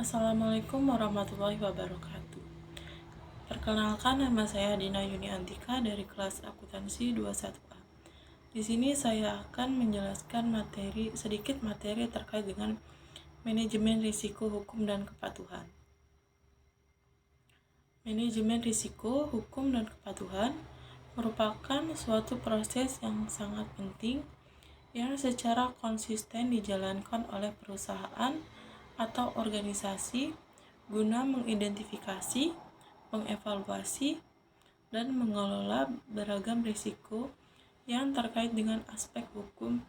Assalamualaikum warahmatullahi wabarakatuh. Perkenalkan, nama saya Dina Yuni Antika dari kelas akuntansi 21A. Di sini saya akan menjelaskan sedikit materi terkait dengan manajemen risiko hukum dan kepatuhan. Manajemen risiko hukum dan kepatuhan merupakan suatu proses yang sangat penting yang secara konsisten dijalankan oleh perusahaan atau organisasi guna mengidentifikasi, mengevaluasi, dan mengelola beragam risiko yang terkait dengan aspek hukum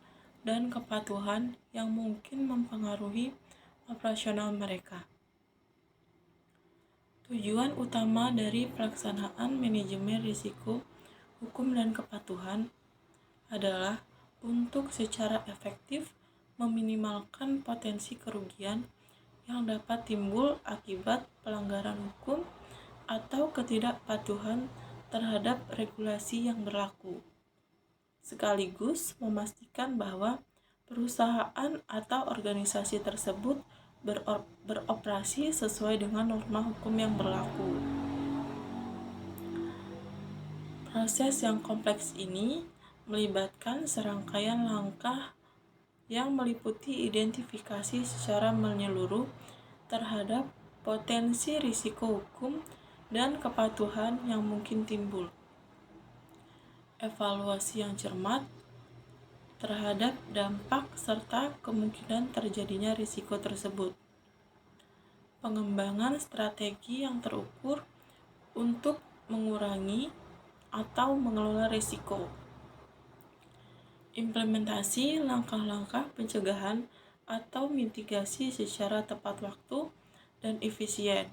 dan kepatuhan yang mungkin mempengaruhi operasional mereka. Tujuan utama dari pelaksanaan manajemen risiko hukum dan kepatuhan adalah untuk secara efektif meminimalkan potensi kerugian yang dapat timbul akibat pelanggaran hukum atau ketidakpatuhan terhadap regulasi yang berlaku, sekaligus memastikan bahwa perusahaan atau organisasi tersebut beroperasi sesuai dengan norma hukum yang berlaku. Proses yang kompleks ini melibatkan serangkaian langkah yang meliputi identifikasi secara menyeluruh terhadap potensi risiko hukum dan kepatuhan yang mungkin timbul, evaluasi yang cermat terhadap dampak serta kemungkinan terjadinya risiko tersebut, pengembangan strategi yang terukur untuk mengurangi atau mengelola risiko, implementasi langkah-langkah pencegahan atau mitigasi secara tepat waktu dan efisien,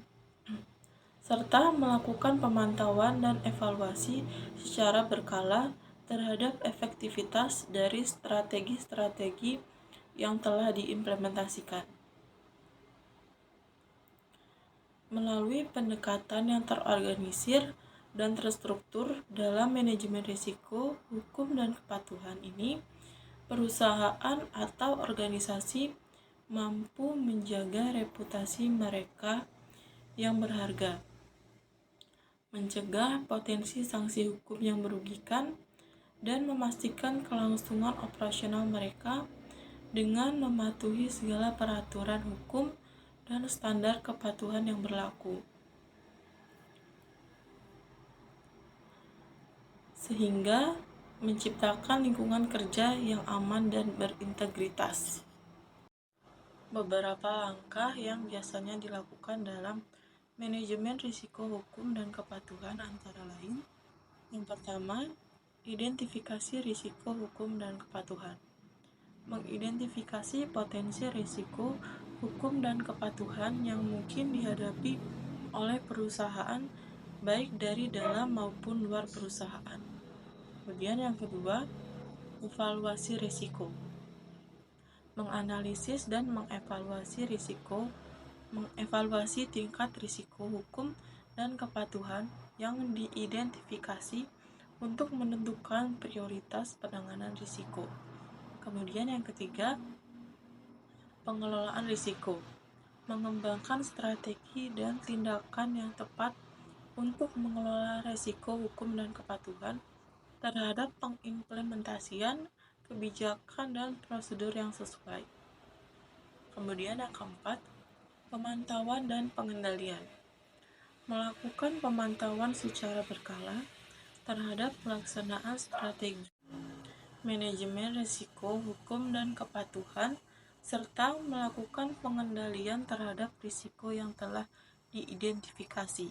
serta melakukan pemantauan dan evaluasi secara berkala terhadap efektivitas dari strategi-strategi yang telah diimplementasikan. Melalui pendekatan yang terorganisir dan terstruktur dalam manajemen risiko, hukum, dan kepatuhan ini, perusahaan atau organisasi mampu menjaga reputasi mereka yang berharga, mencegah potensi sanksi hukum yang merugikan, dan memastikan kelangsungan operasional mereka dengan mematuhi segala peraturan hukum dan standar kepatuhan yang berlaku, sehingga menciptakan lingkungan kerja yang aman dan berintegritas. Beberapa langkah yang biasanya dilakukan dalam manajemen risiko hukum dan kepatuhan antara lain: yang pertama, identifikasi risiko hukum dan kepatuhan. Mengidentifikasi potensi risiko hukum dan kepatuhan yang mungkin dihadapi oleh perusahaan, baik dari dalam maupun luar perusahaan. Kemudian yang kedua, evaluasi risiko. Menganalisis dan mengevaluasi risiko, mengevaluasi tingkat risiko hukum dan kepatuhan yang diidentifikasi untuk menentukan prioritas penanganan risiko. Kemudian yang ketiga, pengelolaan risiko. Mengembangkan strategi dan tindakan yang tepat untuk mengelola risiko hukum dan kepatuhan terhadap pengimplementasian kebijakan dan prosedur yang sesuai. Kemudian yang keempat, pemantauan dan pengendalian. Melakukan pemantauan secara berkala terhadap pelaksanaan strategi manajemen risiko hukum dan kepatuhan, serta melakukan pengendalian terhadap risiko yang telah diidentifikasi.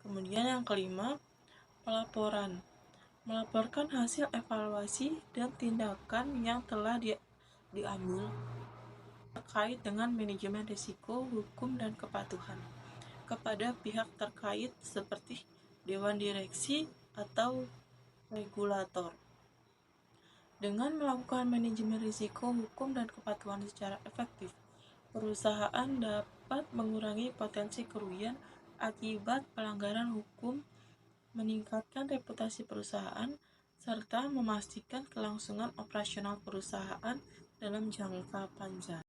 Kemudian yang kelima, pelaporan. Melaporkan hasil evaluasi dan tindakan yang telah diambil terkait dengan manajemen risiko hukum dan kepatuhan kepada pihak terkait seperti dewan direksi atau regulator. Dengan melakukan manajemen risiko hukum dan kepatuhan secara efektif, perusahaan dapat mengurangi potensi kerugian akibat pelanggaran hukum, meningkatkan reputasi perusahaan, serta memastikan kelangsungan operasional perusahaan dalam jangka panjang.